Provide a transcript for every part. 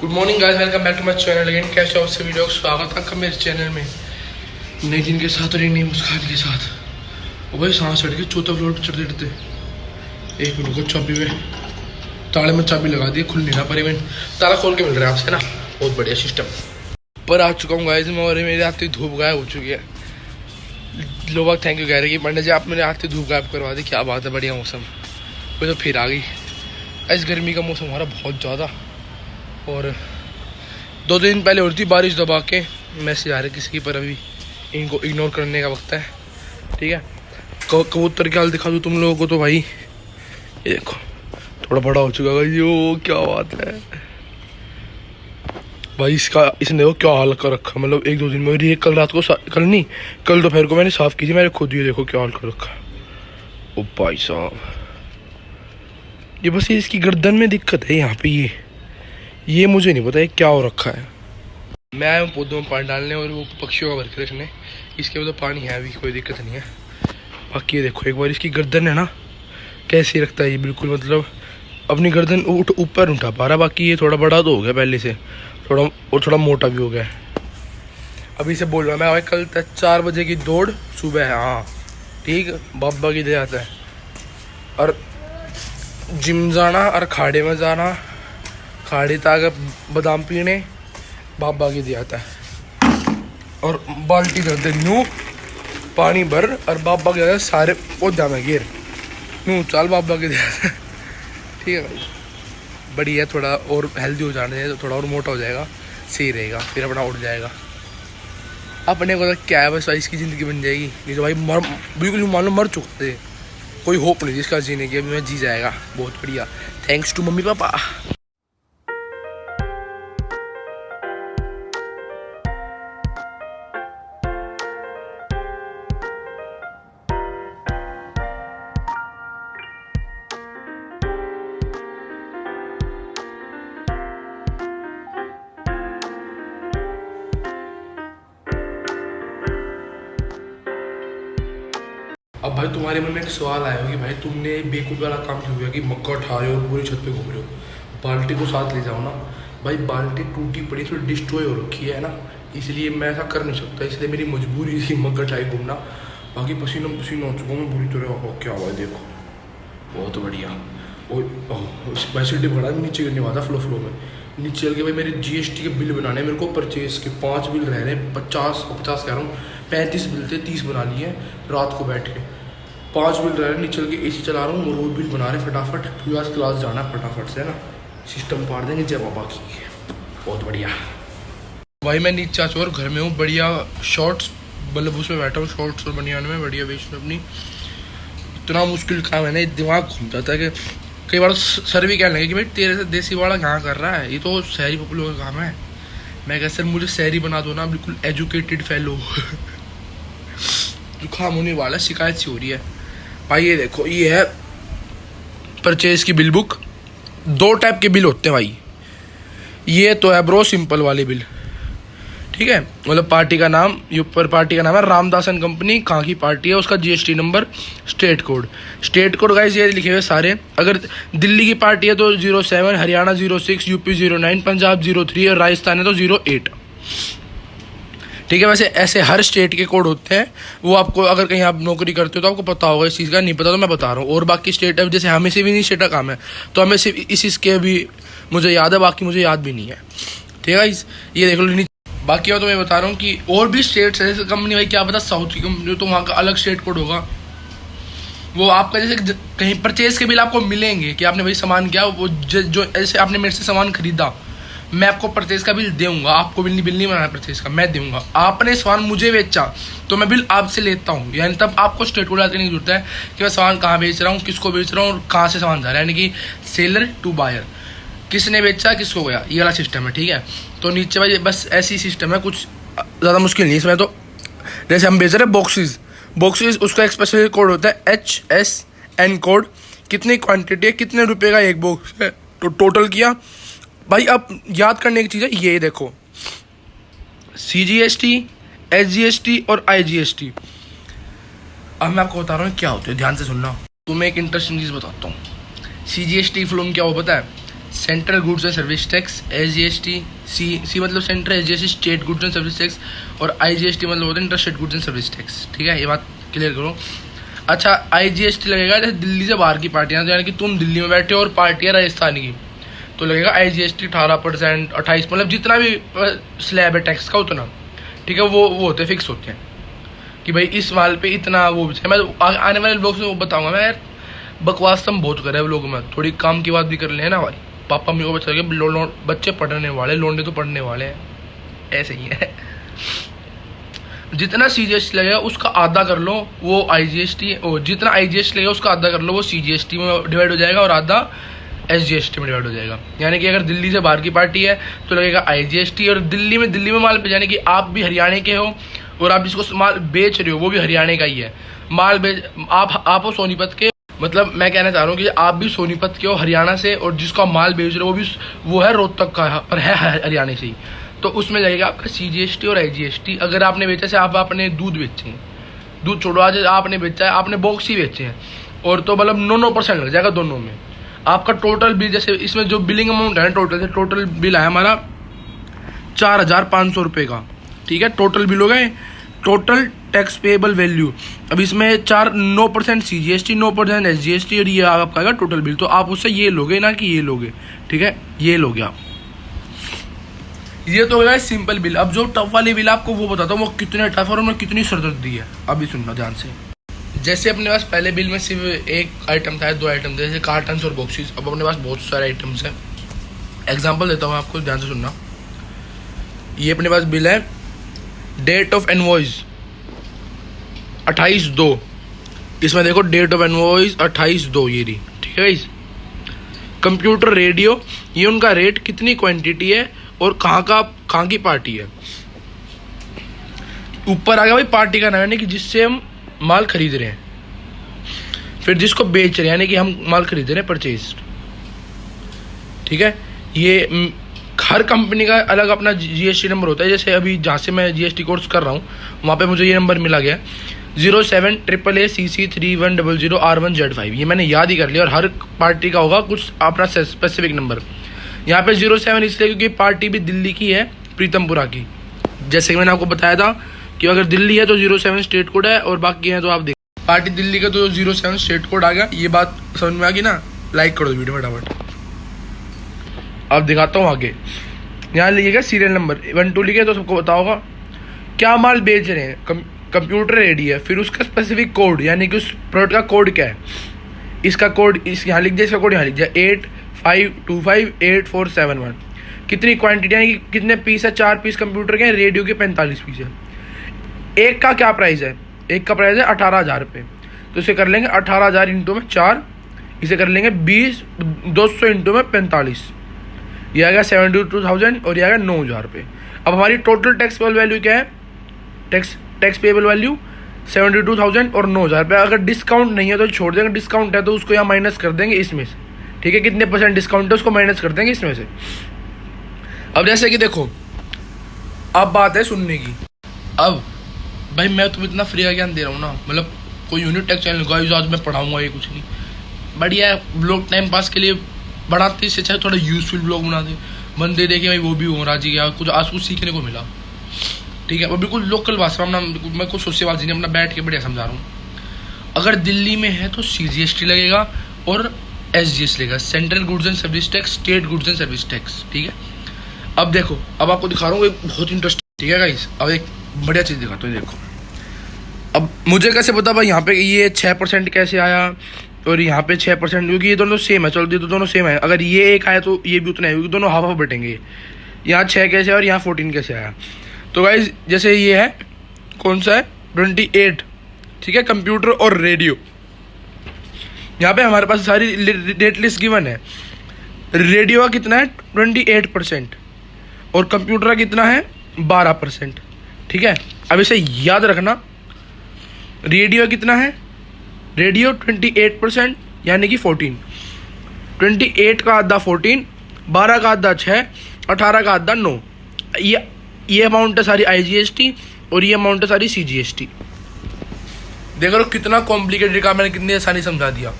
Good morning guys, welcome back to my channel again. कैसे हो सभी लोग, स्वागत है आपका मेरे चैनल में नई दिन के साथ और एक नई मुस्कान के साथ। और भाई सांस चढ़ के चौथा फ्लोर पर चढ़ते चढ़ते एक मिनट को चाबी में ताले में चाबी लगा दी, खुल नहीं रहा पर इवेंट ताला खोल के मिल रहा है आपसे ना, बहुत बढ़िया सिस्टम। पर आ चुका हूँ गाइस मैं, और मेरी आती धूप गायब हो चुकी है। लोग थैंक यू कह रहे कि पंडित जी आप मेरे आती धूप गायब करवा दी, क्या बात है, बढ़िया मौसम। वो तो फिर आ गई इस गर्मी का मौसम हमारा बहुत ज़्यादा। और 2 दिन पहले हो रही थी बारिश, दबा के मैसेज आ रहे किसी की, पर अभी इनको इग्नोर करने का वक्त है। ठीक है, कबूतर के हाल दिखा दूँ तुम लोगों को तो भाई ये देखो थोड़ा बड़ा हो चुका है यो, क्या बात है भाई। इसने देखो क्या हाल कर रखा, मतलब 1-2 दिन में। कल रात को कल नहीं, कल दोपहर को मैंने साफ़ की थी, मैंने खुद ये देखो क्या हाल कर रखा। ओ भाई साहब, ये बस ये इसकी गर्दन में दिक्कत है यहाँ पे, ये मुझे नहीं पता ये क्या हो रखा है। मैं आया हूँ पौधों में पानी डालने और वो पक्षियों का भर के रखने। इसके बाद तो पानी है अभी, कोई दिक्कत नहीं है। बाकी ये देखो एक बार इसकी गर्दन है ना कैसे रखता है ये, बिल्कुल मतलब अपनी गर्दन ऊपर उठा पा रहा। बाकी ये थोड़ा बड़ा तो हो गया पहले से, थोड़ा मोटा भी हो गया। अभी से बोल रहा मैं भाई, कल तक 4 बजे की दौड़ सुबह है। हाँ ठीक, बाबा की दे जाता है। और जिम जाना और खाड़े में जाना, खाड़ी तक बादाम पीने, बाबा की दिया था। और बाल्टी करते नू पानी भर और बाबा के दिया सारे पौधा में गिर नू चाल बाबा के दिया था। ठीक है भाई, बढ़िया, थोड़ा और हेल्दी हो जाने तो थोड़ा और मोटा हो जाएगा, सही रहेगा, फिर अपना उठ जाएगा। अपने को तो क्या है, बस इसकी ज़िंदगी बन जाएगी। नहीं तो भाई बिल्कुल मान लो मर चुकते, कोई होप नहीं जिसका जीने की। अभी मैं जी जाएगा, बहुत बढ़िया, थैंक्स टू मम्मी पापा। अब भाई तुम्हारे मन में एक सवाल आया होगा कि भाई तुमने बेवकूफ़ वाला काम क्यों किया कि मक्का उठा रहे हो और पूरी छत पे घूम रहे हो। बाल्टी को साथ ले जाओ ना भाई, बाल्टी टूटी पड़ी थोड़ी डिस्ट्रॉय हो रखी है ना, इसलिए मैं ऐसा कर नहीं सकता, इसलिए मेरी मजबूरी थी मक्का उठाए घूमना। बाकी पसीना पसीना हो चुका मैं पूरी तरह। क्या हुआ देखो, बहुत बढ़िया। और स्पेशलिटी बढ़ा नीचे गिरने वाला फ्लो में, नीचे चल के भाई मेरे GST के बिल बनाने मेरे को, परचेज के 5 बिल रह रहे हैं। 50 कह रहा हूँ, 35 बिल थे, 30 बना लिए रात को बैठ के। 5 बिल रह रहे हैं, नीचे चल के AC चला रहा हूँ और वो बिल बना रहे फटाफट। क्लास जाना फटाफट से है ना, सिस्टम पार देंगे जय बाबा की, बहुत बढ़िया। भाई मैं नीचे आ चुका और घर में हूँ, बढ़िया शॉर्ट्स मतलब उसमें बैठा हूँ, शॉर्ट्स और बनियान में बढ़िया बेच में अपनी। इतना मुश्किल काम है ना, दिमाग घूम जाता है कि कई बार सर भी कहने लगे कि भाई तेरे से देसी वाला क्या कर रहा है, ये तो शहरी पॉपुलर का काम है। मैं कह सर मुझे शहरी बना दो ना, बिल्कुल एजुकेटेड फेलो। जुकाम होने वाला, शिकायत सी हो रही है भाई। ये देखो ये है परचेज की बिल बुक। 2 टाइप के बिल होते हैं भाई, ये तो है ब्रो सिंपल वाले बिल, ठीक है, मतलब पार्टी का नाम, ये ऊपर पार्टी का नाम है रामदास एंड कंपनी, कहाँ की पार्टी है, उसका GST number, state code guys ये लिखे हुए सारे। अगर दिल्ली की पार्टी है तो 07, हरियाणा 06, UP 09, पंजाब 03 और राजस्थान है तो 08। ठीक है, वैसे ऐसे हर स्टेट के कोड होते हैं। वो आपको अगर कहीं आप नौकरी करते हो तो आपको पता होगा इस चीज़ का, नहीं पता तो मैं बता रहा हूँ। और बाकी स्टेट है, जैसे हमें से भी नहीं स्टेट का काम है तो हमें सिर्फ इस चीज़ के भी मुझे याद है, बाकी मुझे याद भी नहीं है। ठीक है गाइस, ये देख लो। बाकी और तो मैं बता रहा हूँ कि और भी स्टेट्स है, जैसे कंपनी भाई क्या पता साउथ की कंपनी तो वहाँ का अलग स्टेट कोड होगा। वो आपका जैसे कहीं परचेज के बिल आपको मिलेंगे कि आपने भाई सामान किया, वो जो ऐसे आपने मेरे से सामान खरीदा, मैं आपको परचेज का बिल दूंगा, आपको बिल नहीं बनाना परचेज का, मैं दूंगा। आपने सामान मुझे बेचा तो मैं बिल आपसे लेता हूँ, यानी तब आपको स्टेट कोड याद करने की जरूरत है कि मैं सामान कहाँ बेच रहा हूँ, किसको बेच रहा हूँ और कहाँ से सामान जा रहा है, यानी कि सेलर टू बायर, किसने बेचा किसको गया, ये वाला सिस्टम है। ठीक है, तो नीचे भाई बस ऐसी सिस्टम है, कुछ ज़्यादा मुश्किल नहीं इसमें। तो जैसे हम बेच रहे हैं बॉक्सेस, उसका एक स्पेशल कोड होता है HSN कोड, कितनी क्वांटिटी है, कितने रुपए का एक बॉक्स है, तो टोटल किया भाई। अब याद करने की चीज़ है, ये देखो CGST, SGST और IGST। अब मैं आपको बता रहा हूँ क्या होता है, ध्यान से सुनना। तुम्हें एक इंटरेस्टिंग चीज़ बताता हूँ। CGST फुल क्या हो पता है, central goods and service tax, SGST, सी मतलब central, SGST state goods and service tax, और IGST मतलब होता है inter state goods and service tax. ठीक है, ये बात क्लियर करो। अच्छा, IGST लगेगा जैसे दिल्ली से बाहर की पार्टियाँ, यानी कि तुम दिल्ली में बैठे हो और पार्टी है राजस्थान की, तो लगेगा IGST 18%, 28, मतलब जितना भी स्लैब है टैक्स का उतना। ठीक है, वो होते फिक्स होते हैं कि भाई इस माल पे इतना वो है। मैं आने वाले लोग से वो बताऊंगा। मैं यार बकवास तुम बहुत कर रहे हो लोग, में थोड़ी काम की बात भी कर ले ना भाई। पापा मम्मी को बता के बच्चे पढ़ने वाले, लोंडे तो पढ़ने वाले हैं, ऐसे ही है। जितना CGST लगेगा उसका आधा कर लो वो IGST, और जितना IGST लगेगा उसका आधा कर लो वो CGST में डिवाइड हो जाएगा, और आधा SGST में डिवाइड हो जाएगा। यानी कि अगर दिल्ली से बाहर की पार्टी है तो लगेगा IGST, और दिल्ली में माल पे, यानी कि आप भी हरियाणा के हो और आप जिसको माल बेच रहे हो वो भी हरियाणा का ही है। माल बेच आप हो सोनीपत के, मतलब मैं कहना चाह रहा हूँ कि आप भी सोनीपत के हो हरियाणा से, और जिसका माल बेच रहे हो वो है रोहतक का पर है हरियाणा से ही, तो उसमें लगेगा आपका CGST और IGST। अगर आपने बेचा से आप आपने दूध बेचे हैं, दूध छोड़ो, आज आपने बेचा है, आपने बॉक्स ही बेचे हैं, और तो मतलब 9% लग जाएगा दोनों में। आपका टोटल बिल, जैसे इसमें जो बिलिंग अमाउंट है टोटल बिल है हमारा 4,500 रुपये का। ठीक है, टोटल बिल हो गए, टोटल टैक्स पेएबल वैल्यू। अब इसमें 9% CGST, 9% SGST, और ये आपका आएगा टोटल बिल। तो आप उससे ये लोगे ना कि ये लोगे। ठीक है, ये लोगे आप। ये तो है सिंपल बिल। अब जो टफ वाली बिल आपको वो बताता हूँ वो कितने टफ और उनमें कितनी सरदर्दी है। अभी सुनना ध्यान से। जैसे अपने पास पहले बिल में सिर्फ एक आइटम था, 2 आइटम थे, जैसे कार्टन्स और बॉक्सेस। अब अपने पास बहुत सारे आइटम्स हैं। एग्जांपल देता हूँ आपको, ध्यान से सुनना। ये अपने पास बिल है, डेट ऑफ इनवॉइस 28/2। इसमें देखो डेट ऑफ इनवॉइस 28/2 ये रही। ठीक है गाइस। कंप्यूटर रेडियो, ये उनका रेट, कितनी क्वांटिटी है और कहाँ की पार्टी है। ऊपर आ गया भाई पार्टी का नाम, यानी कि जिससे हम माल खरीद रहे हैं, फिर जिसको बेच रहे हैं यानी कि हम माल खरीद रहे हैं, परचेज। ठीक है, ये हर कंपनी का अलग अपना GST नंबर होता है। जैसे अभी जहाँ से मैं GST कोर्स कर रहा हूँ वहाँ पे मुझे ये नंबर मिला गया 07AACC3100R1Z5। ये मैंने याद ही कर लिया, और हर पार्टी का होगा कुछ अपना स्पेसिफिक नंबर। यहाँ पे 07 इसलिए क्योंकि पार्टी भी दिल्ली की है, प्रीतमपुरा की। जैसे कि मैंने आपको बताया था कि अगर दिल्ली है तो 07 स्टेट कोड है, और बाकी है तो आप देख, पार्टी दिल्ली का तो 07 स्टेट कोड आ गया। ये बात समझ में आ गई ना? लाइक कर दो वीडियो फटाफट। अब दिखाता हूँ आगे। यहाँ लिखिएगा सीरियल नंबर 12 लिखे तो सबको पता होगा क्या माल बेच रहे हैं। कंप्यूटर रेडी है, फिर उसका स्पेसिफिक कोड, यानी कि उस प्रोडक्ट का कोड क्या है। इसका कोड इस यहाँ लिख दिया, इसका कोड यहाँ लिख दिया 85258471। कितनी क्वांटिटी, यानी कि कितने पीस है, 4 पीस कंप्यूटर के, रेडियो के 45 पीस है। एक का क्या प्राइस है, एक का प्राइस है 18,000 रुपये। तो इसे कर लेंगे 18,000 इंटू में 4, इसे कर लेंगे 200 इंटू में 45, ये आएगा 72,000, और ये आएगा 9,000 रुपये। अब हमारी टोटल टैक्स पेबल वैल्यू क्या है, टैक्स पेबल वैल्यू 72,000 और 9,000 रुपये। अगर डिस्काउंट नहीं है तो छोड़ देंगे, डिस्काउंट है तो उसको यहाँ माइनस कर देंगे इसमें से। ठीक है, कितने % डिस्काउंट है उसको माइनस कर देंगे इसमें से। अब जैसे कि देखो, अब बात है सुनने की। अब भाई मैं तुम्हें इतना फ्री का ज्ञान दे रहा हूँ ना, मतलब कोई यूनिट टेक चैनल गाइस आज मैं पढ़ाऊंगा, ये कुछ नहीं, बढ़िया ब्लॉग टाइम पास के लिए बढ़ाते, इससे चाहे थोड़ा यूजफुल ब्लॉग बना दे, बंदे देखे भाई वो भी हो राजी गया, कुछ आज कुछ सीखने को मिला। ठीक है, वो बिल्कुल लोकल भाषा में मैं कुछ सोचेबाजी नहीं, अपना बैठ के बढ़िया समझा रहा हूँ। अगर दिल्ली में है तो CGST लगेगा और SGST लगेगा, central goods and service tax, state goods and service tax. ठीक है, अब देखो, अब आपको दिखा रहा हूँ एक बहुत इंटरेस्टिंग। ठीक है गाइस, अब एक बढ़िया चीज़ दिखाता हूँ। देखो, अब मुझे कैसे पता भाई यहाँ पे ये 6% कैसे आया और यहाँ पे 6%, क्योंकि ये दोनों सेम है। चलो ये तो दोनों सेम है, अगर ये एक आया तो ये भी उतना है, क्योंकि दोनों हाफ हाफ बटेंगे। यहाँ 6 कैसे और यहाँ 14 कैसे आया। तो गाइस जैसे ये है, कौन सा है, 28। ठीक है, कंप्यूटर और रेडियो। यहाँ पे हमारे पास सारी डेट लिस्ट गिवन है। रेडियो का कितना है 28% और कंप्यूटर का कितना है 12%। ठीक है, अब इसे याद रखना, रेडियो कितना है, रेडियो 28% यानी कि 14, 28 का आधा 14, 12 का आधा 6, 18 का आधा 9। ये अमाउंट है सारी IGST और ये अमाउंट है सारी CGST। देख लो कितना कॉम्प्लिकेटेड काम मैंने कितनी आसानी समझा दिया।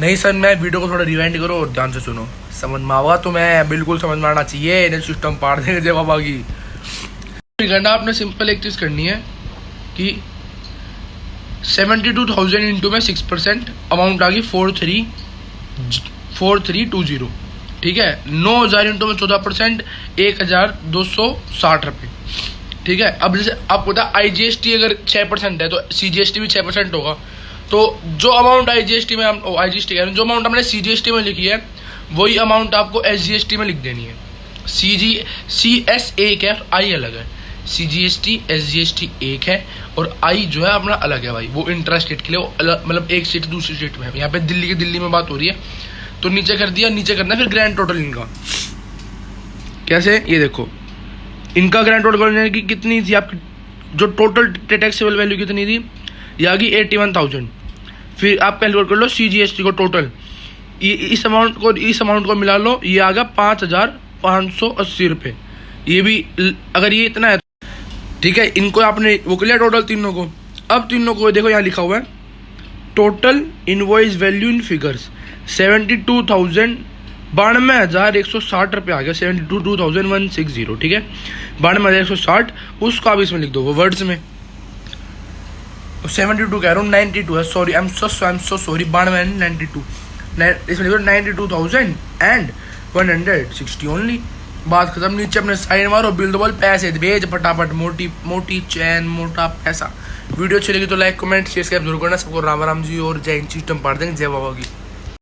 नहीं सर, मैं वीडियो को थोड़ा रिवाइंड करो और ध्यान से सुनो, समझ में आवा तो मैं बिल्कुल समझ में आना चाहिए, इन्हें सिस्टम पार देंगे जय बाबा की। करना आपने सिंपल एक चीज़ करनी है कि 72,000 इंटू में 6% अमाउंट आ गई 4320, ठीक है। 9,000 इंटू में 14% 1,260 रुपये, ठीक है। अब जैसे आपको पता IGST अगर 6% है तो CGST भी 6% होगा। तो जो अमाउंट IGST में जो अमाउंट हमने CGST में लिखी है वही अमाउंट आपको SGST में लिख देनी है। CS एक है, I अलग है। CGST SGST एक है और I जो है अपना अलग है भाई, वो इंट्रा स्टेट के लिए, वो अलग, मतलब एक स्टेट दूसरी स्टेट में है। यहाँ पे दिल्ली में बात हो रही है तो नीचे कर दिया, नीचे करना फिर ग्रैंड टोटल इनका। कैसे, ये देखो, इनका ग्रैंड टोटल करने की कितनी थी आपकी, जो टोटल टैक्सेबल वैल्यू कितनी थी, ये आ गई 81,000। फिर आप कैलकुलेट कर लो CGST को टोटल, इस अमाउंट को मिला लो, ये आ गया 5,580 रुपये। ये भी अगर ये इतना है, ठीक है, इनको आपने वो कर लिया टोटल तीनों को। अब तीनों को देखो यहाँ लिखा हुआ है total invoice value in figures 92,160 रुपये आ गया, 72,160, ठीक है, 92,160। उसको आप इसमें लिख दो वो वर्ड्स में, 72 कह रहा हूँ, 92 है, sorry, I am so sorry, 92 इसमें लिखो 92,160 ओनली। बात खत्म। नीचे अपने साइन मारो, बिल दो, बोल पैसे भेज फटाफट, मोटी चैन मोटा पैसा। वीडियो अच्छी लगी तो लाइक कमेंट शेयर जरूर करना। सबको राम राम जी और जय हिंद, सिस्टम पार देंगे, जय बाबा की।